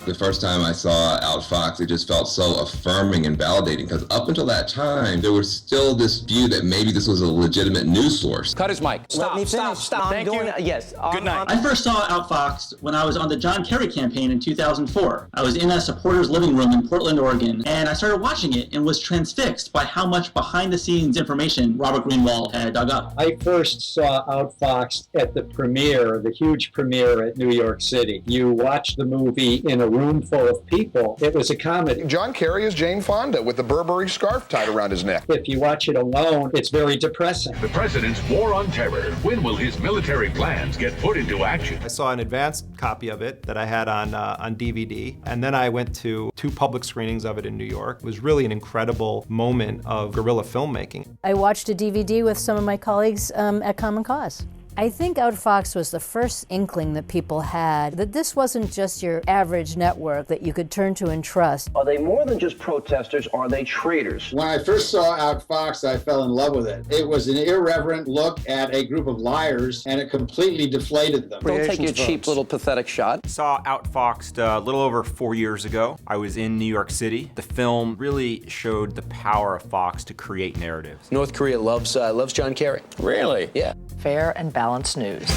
The first time I saw Outfoxed, it just felt so affirming and validating because up until that time, there was still this view that maybe this was a legitimate news source. Cut his mic. Let me finish. Stop. Thank you. Yes. Good night. I first saw Outfoxed when I was on the John Kerry campaign in 2004. I was in a supporter's living room in Portland, Oregon, and I started watching it and was transfixed by how much behind-the-scenes information Robert Greenwald had dug up. I first saw Outfoxed at the premiere, the huge premiere at New York City. You watch the movie in a room full of people. It was a comedy. John Kerry is Jane Fonda with the Burberry scarf tied around his neck. If you watch it alone, it's very depressing. The president's war on terror. When will his military plans get put into action? I saw an advanced copy of it that I had on DVD, and then I went to 2 public screenings of it in New York. It was really an incredible moment of guerrilla filmmaking. I watched a DVD with some of my colleagues at Common Cause. I think Outfoxed was the first inkling that people had that this wasn't just your average network that you could turn to and trust. Are they more than just protesters? Are they traitors? When I first saw Outfoxed, I fell in love with it. It was an irreverent look at a group of liars, and it completely deflated them. Don't take your cheap little pathetic shot. Saw Outfoxed a little over 4 years ago. I was in New York City. The film really showed the power of Fox to create narratives. North Korea loves John Kerry. Really? Yeah. Fair and balanced news.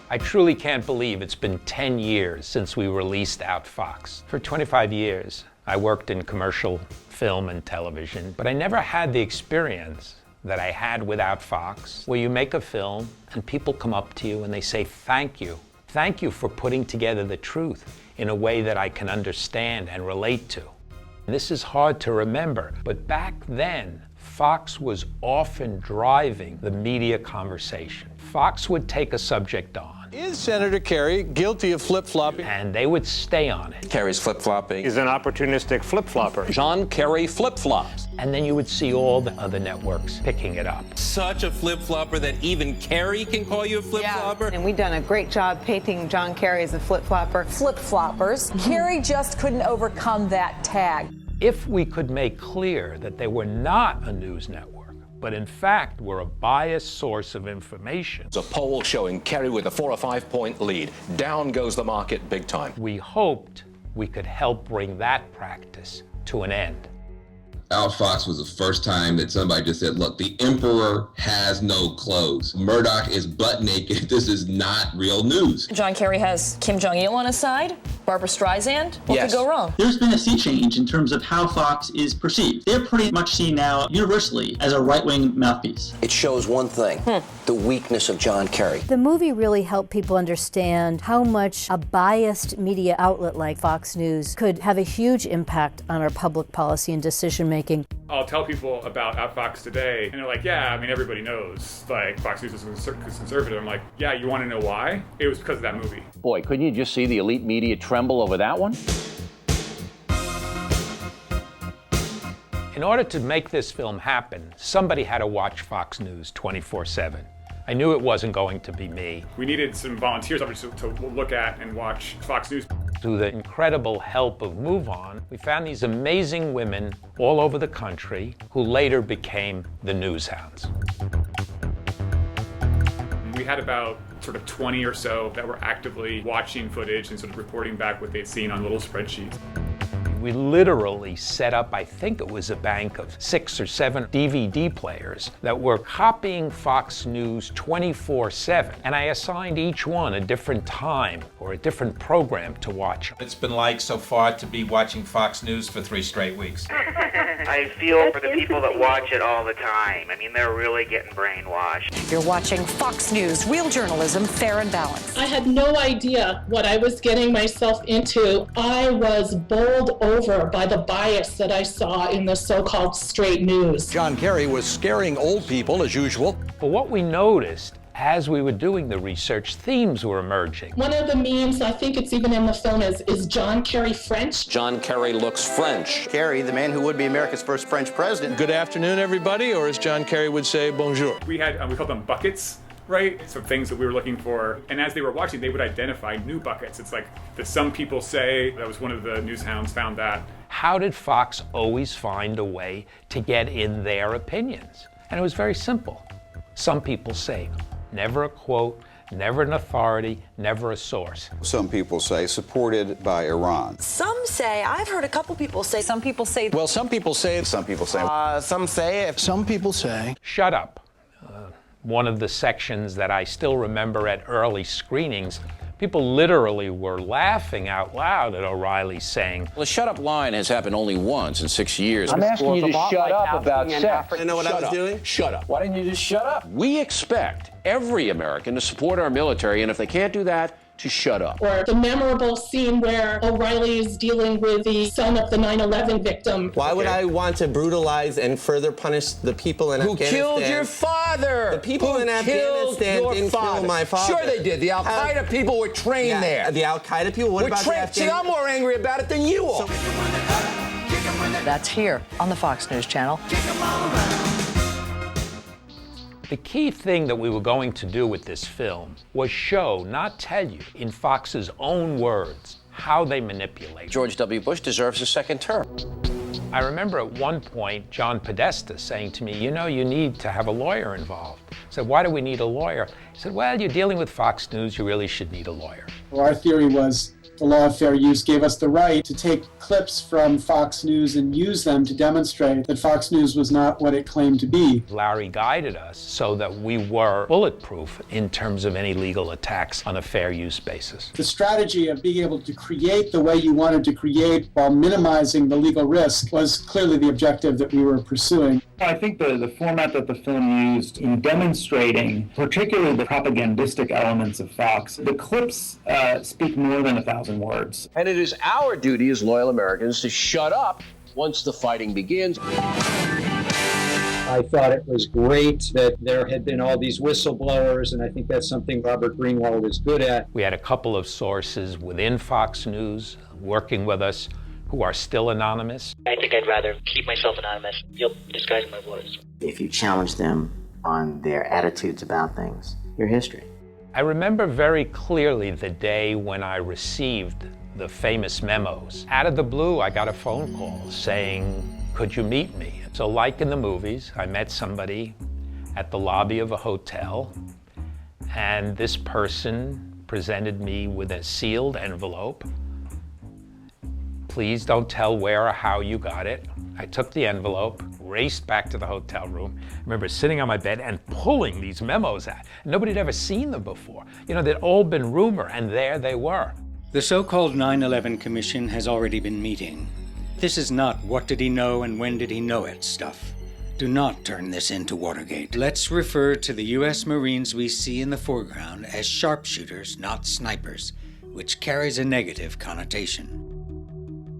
I truly can't believe it's been 10 years since we released Outfoxed. For 25 years, I worked in commercial film and television, but I never had the experience that I had with Outfoxed, where you make a film and people come up to you and they say, thank you. Thank you for putting together the truth in a way that I can understand and relate to. This is hard to remember, but back then, Fox was often driving the media conversation. Fox would take a subject on. Is Senator Kerry guilty of flip-flopping? And they would stay on it. Kerry's flip-flopping. He's an opportunistic flip-flopper. John Kerry flip-flops. And then you would see all the other networks picking it up. Such a flip-flopper that even Kerry can call you a flip-flopper? Yeah, and we've done a great job painting John Kerry as a flip-flopper. Flip-floppers. Kerry just couldn't overcome that tag. If we could make clear that they were not a news network, but in fact were a biased source of information. It's a poll showing Kerry with a 4 or 5 point lead. Down goes the market big time. We hoped we could help bring that practice to an end. Outfoxed was the first time that somebody just said, look, the emperor has no clothes. Murdoch is butt naked. This is not real news. John Kerry has Kim Jong-il on his side, Barbara Streisand. What could go wrong? There's been a sea change in terms of how Fox is perceived. They're pretty much seen now universally as a right-wing mouthpiece. It shows one thing, the weakness of John Kerry. The movie really helped people understand how much a biased media outlet like Fox News could have a huge impact on our public policy and decision-making. I'll tell people about Outfoxed today, and they're like, yeah, I mean, everybody knows, like, Fox News is conservative. I'm like, yeah, you want to know why? It was because of that movie. Boy, couldn't you just see the elite media tremble over that one? In order to make this film happen, somebody had to watch Fox News 24/7. I knew it wasn't going to be me. We needed some volunteers obviously to look at and watch Fox News. Through the incredible help of Move On, we found these amazing women all over the country who later became the News Hounds. We had about sort of 20 or so that were actively watching footage and sort of reporting back what they'd seen on little spreadsheets. We literally set up, I think it was a bank of 6 or 7 DVD players that were copying Fox News 24/7. And I assigned each one a different time or a different program to watch. It's been like so far to be watching Fox News for 3 straight weeks. I feel for the people that watch it all the time. I mean, they're really getting brainwashed. You're watching Fox News, real journalism, fair and balanced. I had no idea what I was getting myself into. I was bowled over by the bias that I saw in the so-called straight news. John Kerry was scaring old people as usual. But what we noticed as we were doing the research, themes were emerging. One of the memes, I think it's even in the film, is John Kerry French? John Kerry looks French. Kerry, the man who would be America's first French president. Good afternoon, everybody, or as John Kerry would say, bonjour. We called them buckets, right? So things that we were looking for. And as they were watching, they would identify new buckets. It's like the some people say, that was one of the news hounds found that. How did Fox always find a way to get in their opinions? And it was very simple. Some people say, never a quote, never an authority, never a source. Some people say supported by Iran. Some say, I've heard a couple people say. Some people say. Well, some people say. Some people say. Some say. Some people say. Shut up. One of the sections that I still remember at early screenings, people literally were laughing out loud at O'Reilly saying, The shut up line has happened only once in 6 years. I'm asking you to shut up about sex. I know what I was doing? Shut up. Why didn't you just shut up? We expect every American to support our military, and if they can't do that, to shut up. Or the memorable scene where O'Reilly is dealing with the son of the 9/11 victim. Why would I want to brutalize and further punish the people in Afghanistan? Who killed your father? The people in Afghanistan didn't kill my father. Sure they did. The Al-Qaeda people were trained there. The Al-Qaeda people? What about the Afghan? See, I'm more angry about it than you are. That's here on the Fox News Channel. the key thing that we were going to do with this film was show, not tell you, in Fox's own words, how they manipulate. George W. Bush deserves a second term. I remember at one point John Podesta saying to me, you know, you need to have a lawyer involved. I said, why do we need a lawyer? He said, well, you're dealing with Fox News, you really should need a lawyer. Well, our theory was the law of fair use gave us the right to take clips from Fox News and use them to demonstrate that Fox News was not what it claimed to be. Larry guided us so that we were bulletproof in terms of any legal attacks on a fair use basis. The strategy of being able to create the way you wanted to create while minimizing the legal risk was clearly the objective that we were pursuing. I think the format that the film used in demonstrating, particularly the propagandistic elements of Fox, the clips speak more than 1,000 words. And it is our duty as loyal Americans to shut up once the fighting begins. I thought it was great that there had been all these whistleblowers, and I think that's something Robert Greenwald is good at. We had a couple of sources within Fox News working with us who are still anonymous. I think I'd rather keep myself anonymous. You'll disguise my voice. If you challenge them on their attitudes about things, your history. I remember very clearly the day when I received the famous memos. Out of the blue, I got a phone call saying, could you meet me? So like in the movies, I met somebody at the lobby of a hotel, and this person presented me with a sealed envelope. Please don't tell where or how you got it. I took the envelope, raced back to the hotel room. I remember sitting on my bed and pulling these memos out. Nobody had ever seen them before. You know, they'd all been rumor, and there they were. The so-called 9/11 Commission has already been meeting. This is not what did he know and when did he know it stuff. Do not turn this into Watergate. Let's refer to the U.S. Marines we see in the foreground as sharpshooters, not snipers, which carries a negative connotation.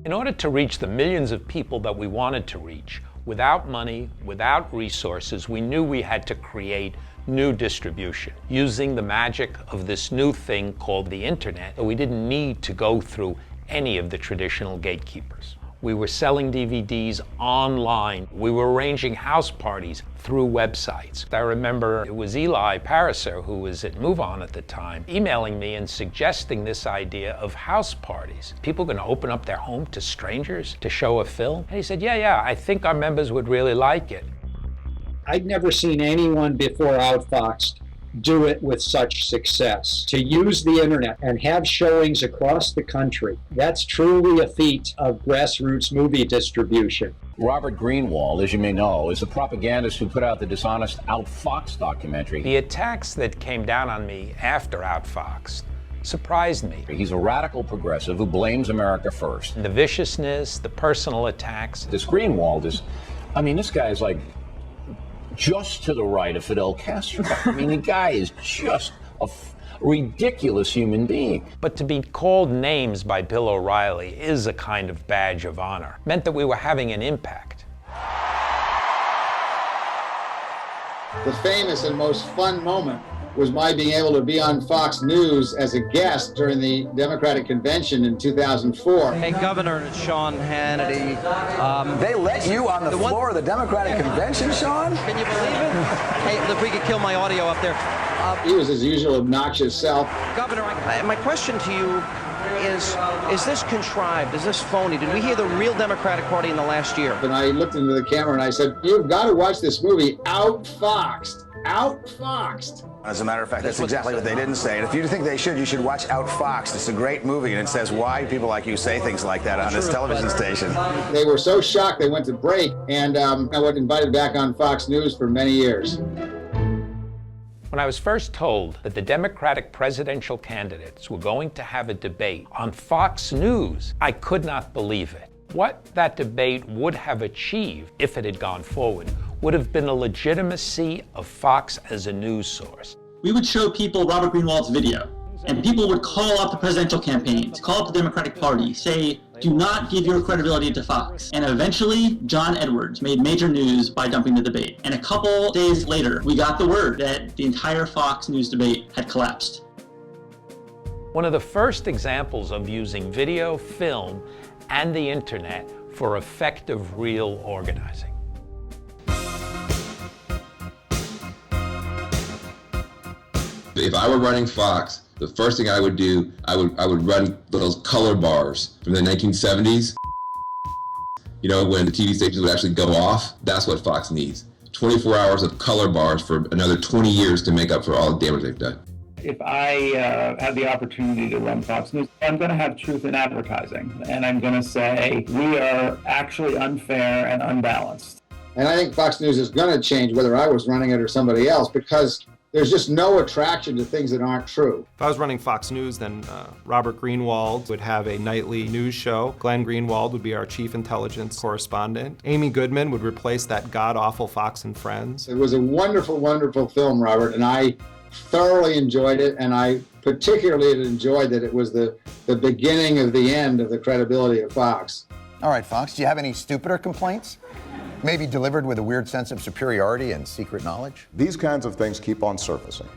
In order to reach the millions of people that we wanted to reach, without money, without resources, we knew we had to create new distribution using the magic of this new thing called the internet. We didn't need to go through any of the traditional gatekeepers. We were selling DVDs online. We were arranging house parties through websites. I remember it was Eli Pariser, who was at MoveOn at the time, emailing me and suggesting this idea of house parties. People going to open up their home to strangers to show a film? And he said, yeah, I think our members would really like it. I'd never seen anyone before Outfoxed do it with such success. To use the internet and have showings across the country, that's truly a feat of grassroots movie distribution. Robert Greenwald, as you may know, is the propagandist who put out the dishonest Outfoxed documentary. The attacks that came down on me after Outfoxed surprised me. He's a radical progressive who blames America first. The viciousness, the personal attacks. This Greenwald is, I mean, this guy is like just to the right of Fidel Castro. I mean, the guy is just a ridiculous human being. But to be called names by Bill O'Reilly is a kind of badge of honor. It meant that we were having an impact. The famous and most fun moment was my being able to be on Fox News as a guest during the Democratic Convention in 2004. Hey, Governor Sean Hannity. They let you on the floor of the Democratic Convention, Sean? Can you believe it? Hey, if we could kill my audio up there. He was his usual obnoxious self. Governor, my question to you is this contrived? Is this phony? Did we hear the real Democratic Party in the last year? And I looked into the camera and I said, you've got to watch this movie, Outfoxed. Outfoxed. As a matter of fact, that's exactly what they didn't say. And if you think they should, you should watch Outfoxed. It's a great movie, and it says why people like you say things like that on this television station. They were so shocked they went to break, and I was invited back on Fox News for many years. When I was first told that the Democratic presidential candidates were going to have a debate on Fox News, I could not believe it. What that debate would have achieved, if it had gone forward, would have been a legitimacy of Fox as a news source. We would show people Robert Greenwald's video, and people would call up the presidential campaigns, call up the Democratic Party, say, do not give your credibility to Fox. And eventually, John Edwards made major news by dumping the debate. And a couple days later, we got the word that the entire Fox News debate had collapsed. One of the first examples of using video, film, and the internet for effective real organizing. If I were running Fox, the first thing I would do, I would run those color bars from the 1970s. You know, when the TV stations would actually go off, that's what Fox needs. 24 hours of color bars for another 20 years to make up for all the damage they've done. If I had the opportunity to run Fox News, I'm going to have truth in advertising. And I'm going to say we are actually unfair and unbalanced. And I think Fox News is going to change whether I was running it or somebody else, because there's just no attraction to things that aren't true. If I was running Fox News, then Robert Greenwald would have a nightly news show. Glenn Greenwald would be our chief intelligence correspondent. Amy Goodman would replace that god-awful Fox and Friends. It was a wonderful, wonderful film, Robert, and I thoroughly enjoyed it, and I particularly enjoyed that it was the beginning of the end of the credibility of Fox. All right, Fox, do you have any stupider complaints? Maybe delivered with a weird sense of superiority and secret knowledge? These kinds of things keep on surfacing,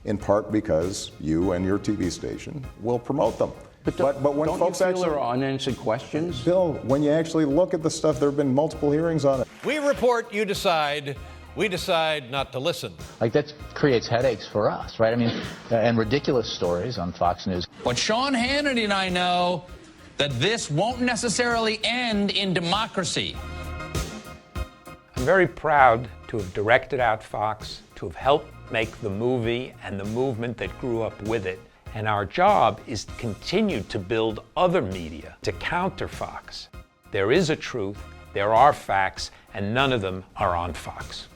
in part because you and your TV station will promote them. But when don't folks you feel actually there are unanswered questions? Bill, when you actually look at the stuff, there have been multiple hearings on it. We report, you decide. We decide not to listen. Like, that creates headaches for us, right? I mean, and ridiculous stories on Fox News. But Sean Hannity and I know that this won't necessarily end in democracy. I'm very proud to have directed Outfoxed, to have helped make the movie and the movement that grew up with it. And our job is to continue to build other media to counter Fox. There is a truth, there are facts, and none of them are on Fox.